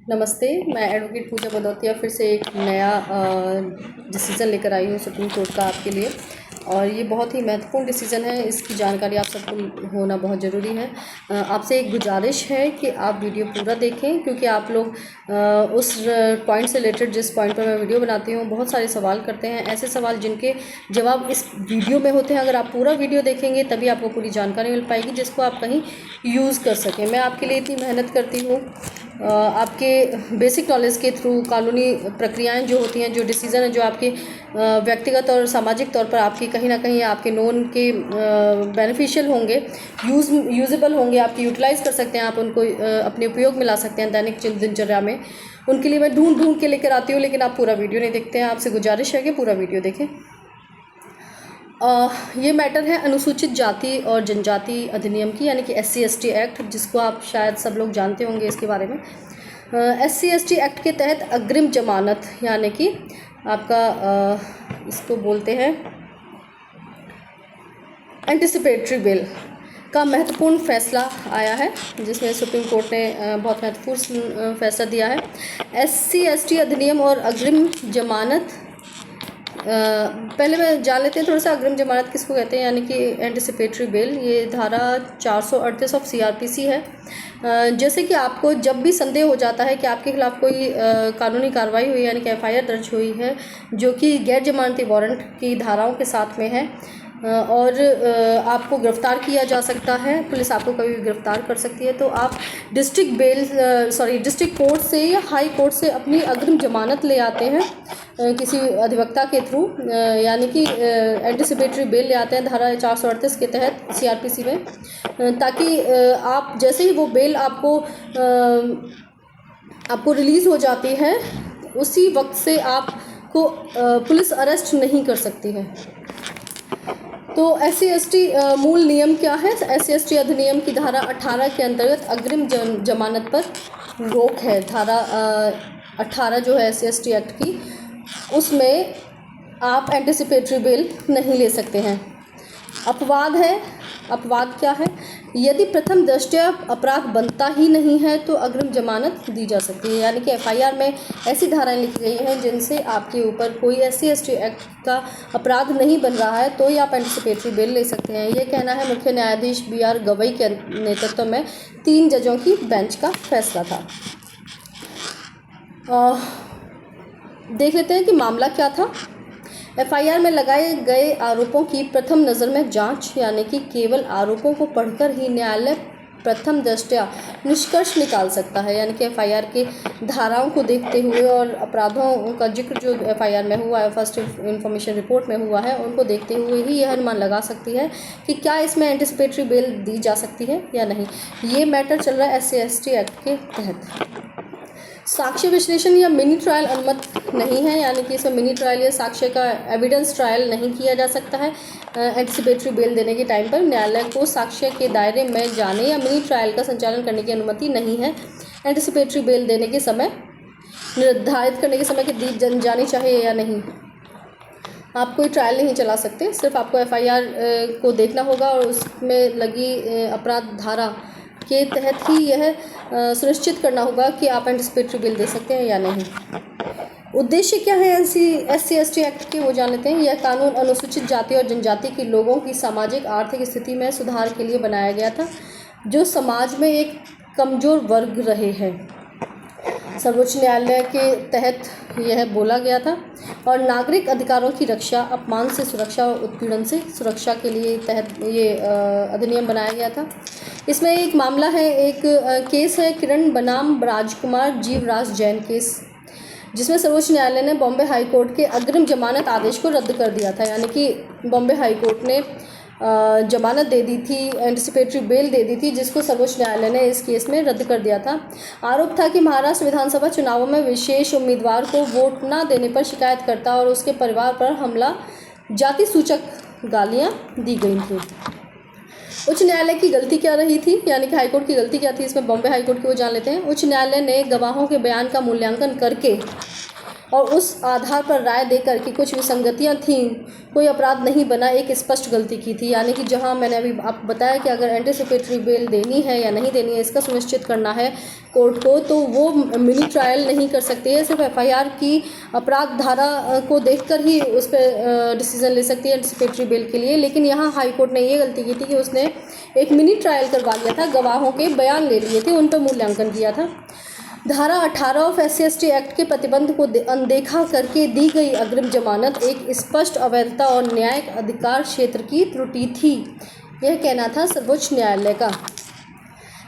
नमस्ते, मैं एडवोकेट पूजा बदौतिया फिर से एक नया डिसीज़न लेकर आई हूँ सुप्रीम कोर्ट का आपके लिए। और ये बहुत ही महत्वपूर्ण डिसीज़न है, इसकी जानकारी आप सबको होना बहुत ज़रूरी है। आपसे एक गुजारिश है कि आप वीडियो पूरा देखें, क्योंकि आप लोग उस पॉइंट से रिलेटेड जिस पॉइंट पर मैं वीडियो बनाती हूँ बहुत सारे सवाल करते हैं, ऐसे सवाल जिनके जवाब इस वीडियो में होते हैं। अगर आप पूरा वीडियो देखेंगे तभी आपको पूरी जानकारी मिल पाएगी जिसको आप कहीं यूज़ कर सकें। मैं आपके लिए इतनी मेहनत करती हूँ, आपके बेसिक नॉलेज के थ्रू कानूनी प्रक्रियाएं जो होती हैं, जो डिसीज़न है, जो आपके व्यक्तिगत और सामाजिक तौर पर आपकी कहीं ना कहीं आपके नोन के बेनिफिशियल होंगे, यूजेबल होंगे, आपकी यूटिलाइज़ कर सकते हैं, आप उनको अपने उपयोग में ला सकते हैं दैनिक दिनचर्या में। उनके लिए मैं ढूंढ के लेकर आती हूँ, लेकिन आप पूरा वीडियो नहीं देखते हैं। आपसे गुजारिश है कि पूरा वीडियो देखें। ये मैटर है अनुसूचित जाति और जनजाति अधिनियम की, यानी कि SC/ST एक्ट, जिसको आप शायद सब लोग जानते होंगे इसके बारे में। SC/ST एक्ट के तहत अग्रिम जमानत, यानी कि आपका इसको बोलते हैं एंटिसिपेटरी बेल का महत्वपूर्ण फैसला आया है, जिसमें सुप्रीम कोर्ट ने बहुत महत्वपूर्ण फैसला दिया है। SC/ST अधिनियम और अग्रिम जमानत, पहले मैं जान लेते हैं थोड़ा सा अग्रिम जमानत किसको कहते हैं, यानी कि एंटिसिपेटरी बेल। ये धारा 438 ऑफ CRPC है। जैसे कि आपको जब भी संदेह हो जाता है कि आपके खिलाफ कोई कानूनी कार्रवाई हुई, यानी कि FIR दर्ज हुई है जो कि गैर जमानती वारंट की धाराओं के साथ में है, और आपको गिरफ्तार किया जा सकता है, पुलिस आपको कभी भी गिरफ्तार कर सकती है, तो आप डिस्ट्रिक्ट कोर्ट से या हाई कोर्ट से अपनी अग्रिम जमानत ले आते हैं किसी अधिवक्ता के थ्रू, यानी कि एंटिसिपेटरी बेल ले आते हैं धारा 438 के तहत CRPC में, ताकि आप जैसे ही वो बेल आपको रिलीज़ हो जाती है, उसी वक्त से आपको पुलिस अरेस्ट नहीं कर सकती है। तो SC/ST मूल नियम क्या है? SC/ST अधिनियम की धारा 18 के अंतर्गत अग्रिम जमानत पर रोक है। धारा 18 जो है SC/ST एक्ट की, उसमें आप एंटिसिपेटरी बेल नहीं ले सकते हैं। अपवाद है। अपवाद क्या है? यदि प्रथम दृष्टया अपराध बनता ही नहीं है तो अग्रिम जमानत दी जा सकती है, यानी कि FIR में ऐसी धाराएं लिखी गई हैं जिनसे आपके ऊपर कोई SC/ST एक्ट का अपराध नहीं बन रहा है, तो ही आप एंटिसिपेटरी बेल ले सकते हैं। ये कहना है मुख्य न्यायाधीश BR गवई के नेतृत्व में 3 जजों की बेंच का फैसला था। देख लेते हैं कि मामला क्या था। FIR में लगाए गए आरोपों की प्रथम नज़र में जांच, यानी कि केवल आरोपों को पढ़कर ही न्यायालय प्रथम दृष्टया निष्कर्ष निकाल सकता है, यानी कि FIR के धाराओं को देखते हुए और अपराधों का जिक्र जो FIR में हुआ है, फर्स्ट इंफॉर्मेशन रिपोर्ट में हुआ है, उनको देखते हुए ही यह अनुमान लगा सकती है कि क्या इसमें एंटिसिपेटरी बेल दी जा सकती है या नहीं। ये मैटर चल रहा है SC/ST एक्ट के तहत। साक्ष्य विश्लेषण या मिनी ट्रायल अनुमत नहीं है, यानी कि इसमें मिनी ट्रायल या साक्ष्य का एविडेंस ट्रायल नहीं किया जा सकता है। एंटिसिपेटरी बेल देने के टाइम पर न्यायालय को साक्ष्य के दायरे में जाने या मिनी ट्रायल का संचालन करने की अनुमति नहीं है। एंटिसिपेटरी बेल देने के समय निर्धारित करने के समय कि दी जानी चाहिए या नहीं, आप कोई ट्रायल नहीं चला सकते। सिर्फ आपको FIR को देखना होगा और उसमें लगी अपराध धारा के तहत ही यह सुनिश्चित करना होगा कि आप एंटिसिपेटरी बेल दे सकते हैं या नहीं। उद्देश्य क्या है SC/ST एक्ट के, वो जान लेते हैं। यह कानून अनुसूचित जाति और जनजाति के लोगों की सामाजिक आर्थिक स्थिति में सुधार के लिए बनाया गया था, जो समाज में एक कमज़ोर वर्ग रहे हैं। सर्वोच्च न्यायालय के तहत यह बोला गया था, और नागरिक अधिकारों की रक्षा, अपमान से सुरक्षा और उत्पीड़न से सुरक्षा के लिए तहत ये अधिनियम बनाया गया था। इसमें एक मामला है, एक केस है किरण बनाम राजकुमार जीवराज जैन केस, जिसमें सर्वोच्च न्यायालय ने बॉम्बे हाई कोर्ट के अग्रिम जमानत आदेश को रद्द कर दिया था, यानी कि बॉम्बे हाई कोर्ट ने जमानत दे दी थी, एंटिसिपेटरी बेल दे दी थी, जिसको सर्वोच्च न्यायालय ने इस केस में रद्द कर दिया था। आरोप था कि महाराष्ट्र विधानसभा चुनावों में विशेष उम्मीदवार को वोट न देने पर शिकायतकर्ता और उसके परिवार पर हमला, जाति सूचक गालियां दी गई थी। उच्च न्यायालय की गलती क्या रही थी, यानी कि हाईकोर्ट की गलती क्या थी इसमें, बॉम्बे हाईकोर्ट की वो जान लेते हैं। उच्च न्यायालय ने गवाहों के बयान का मूल्यांकन करके और उस आधार पर राय देकर कि कुछ विसंगतियां थीं, कोई अपराध नहीं बना, एक स्पष्ट गलती की थी। यानी कि जहां मैंने अभी आपको बताया कि अगर एंटीसिपेटरी बेल देनी है या नहीं देनी है, इसका सुनिश्चित करना है कोर्ट को, तो वो मिनी ट्रायल नहीं कर सकती है। सिर्फ एफआईआर की अपराध धारा को देखकर ही उस पर डिसीजन ले सकती है एंटीसिपेटरी बेल के लिए। लेकिन यहाँ हाई कोर्ट ने ये गलती की थी कि उसने एक मिनी ट्रायल करवा लिया था, गवाहों के बयान ले लिए थे, उन पर मूल्यांकन किया था। धारा 18 ऑफ SC/ST एक्ट के प्रतिबंध को अनदेखा करके दी गई अग्रिम जमानत एक स्पष्ट अवैधता और न्यायिक अधिकार क्षेत्र की त्रुटि थी, यह कहना था सर्वोच्च न्यायालय का।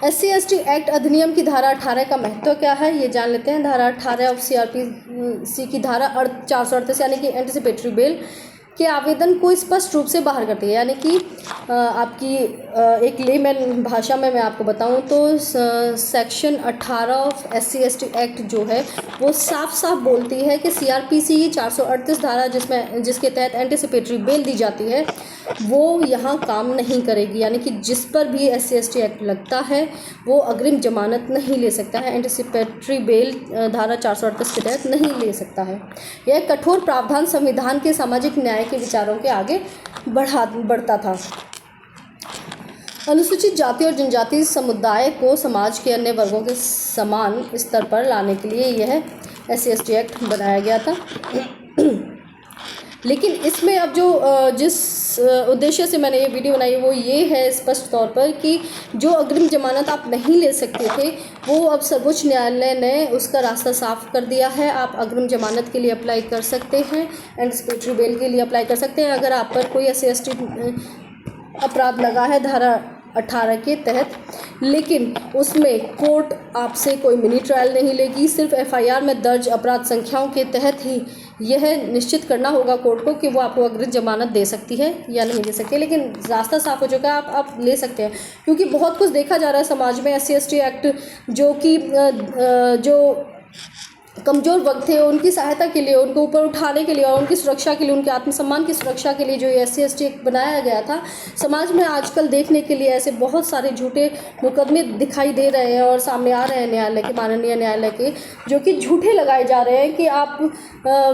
SC/ST एक्ट अधिनियम की धारा 18 का महत्व क्या है, ये जान लेते हैं। धारा 18 ऑफ CRPC की धारा 438 यानी कि एंटीसिपेटरी बेल के आवेदन को स्पष्ट रूप से बाहर करती है। यानी कि आपकी एक लेमैन भाषा में मैं आपको बताऊं तो सेक्शन 18 ऑफ SC/ST एक्ट जो है वो साफ साफ बोलती है कि CRPC की 438 धारा जिसके तहत एंटीसिपेटरी बेल दी जाती है वो यहाँ काम नहीं करेगी। यानी कि जिस पर भी SC/ST एक्ट लगता है वो अग्रिम जमानत नहीं ले सकता है, एंटीसिपेटरी बेल धारा 438 के तहत नहीं ले सकता है। यह कठोर प्रावधान संविधान के सामाजिक न्याय के विचारों के आगे बढ़ता था। अनुसूचित जाति और जनजाति समुदाय को समाज के अन्य वर्गों के समान स्तर पर लाने के लिए यह SC/ST एक्ट बनाया गया था। लेकिन इसमें अब जिस उद्देश्य से मैंने ये वीडियो बनाई वो ये है स्पष्ट तौर पर कि जो अग्रिम जमानत आप नहीं ले सकते थे वो अब सर्वोच्च न्यायालय ने उसका रास्ता साफ कर दिया है। आप अग्रिम जमानत के लिए अप्लाई कर सकते हैं, एंटीसिपेटरी बेल के लिए अप्लाई कर सकते हैं अगर आप पर कोई SC/ST अपराध लगा है धारा 18 के तहत। लेकिन उसमें कोर्ट आपसे कोई मिनी ट्रायल नहीं लेगी, सिर्फ FIR में दर्ज अपराध संख्याओं के तहत ही यह निश्चित करना होगा कोर्ट को कि वो आपको अग्रिम जमानत दे सकती है या नहीं दे सकती है। लेकिन रास्ता साफ हो चुका है, आप ले सकते हैं, क्योंकि बहुत कुछ देखा जा रहा है समाज में। SC/ST एक्ट जो कमज़ोर वर्ग थे उनकी सहायता के लिए, उनको ऊपर उठाने के लिए और उनकी सुरक्षा के लिए, उनके आत्मसम्मान की सुरक्षा के लिए जो SC/ST एक्ट बनाया गया था, समाज में आजकल देखने के लिए ऐसे बहुत सारे झूठे मुकदमे दिखाई दे रहे हैं और सामने आ रहे हैं न्यायालय के, माननीय न्यायालय के, जो कि झूठे लगाए जा रहे हैं कि आप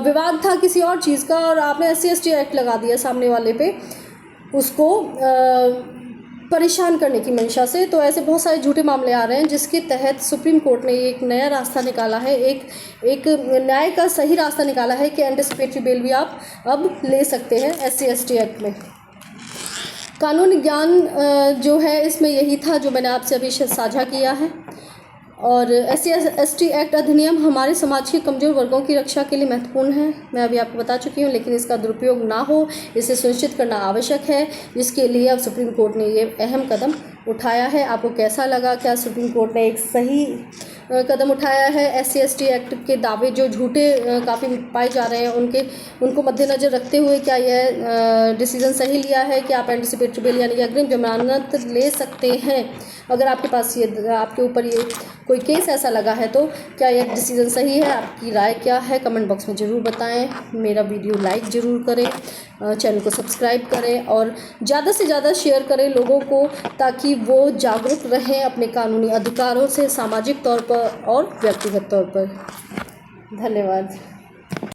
विवाद था किसी और चीज़ का और आपने SC/ST एक्ट लगा दिया सामने वाले पे, उसको परेशान करने की मंशा से। तो ऐसे बहुत सारे झूठे मामले आ रहे हैं जिसके तहत सुप्रीम कोर्ट ने एक नया रास्ता निकाला है, एक न्याय का सही रास्ता निकाला है कि एंटीसिपेटरी बेल भी आप अब ले सकते हैं SC/ST एक्ट में। कानूनी ज्ञान जो है इसमें यही था जो मैंने आपसे अभी साझा किया है। और SC/ST एक्ट अधिनियम हमारे समाज के कमज़ोर वर्गों की रक्षा के लिए महत्वपूर्ण है, मैं अभी आपको बता चुकी हूँ, लेकिन इसका दुरुपयोग ना हो इसे सुनिश्चित करना आवश्यक है, जिसके लिए अब सुप्रीम कोर्ट ने ये अहम कदम उठाया है। आपको कैसा लगा? क्या सुप्रीम कोर्ट ने एक सही कदम उठाया है? SC/ST एक्ट के दावे जो झूठे काफ़ी पाए जा रहे हैं उनको मद्देनज़र रखते हुए क्या यह डिसीज़न सही लिया है कि आप एंटीसिपेटरी बेल यानी कि अग्रिम जमानत ले सकते हैं? अगर आपके पास आपके ऊपर ये कोई केस ऐसा लगा है तो क्या यह डिसीज़न सही है? आपकी राय क्या है? कमेंट बॉक्स में ज़रूर बताएं। मेरा वीडियो लाइक ज़रूर करें, चैनल को सब्सक्राइब करें और ज़्यादा से ज़्यादा शेयर करें लोगों को, ताकि वो जागरूक रहें अपने कानूनी अधिकारों से, सामाजिक तौर पर और व्यक्तिगत तौर पर। धन्यवाद।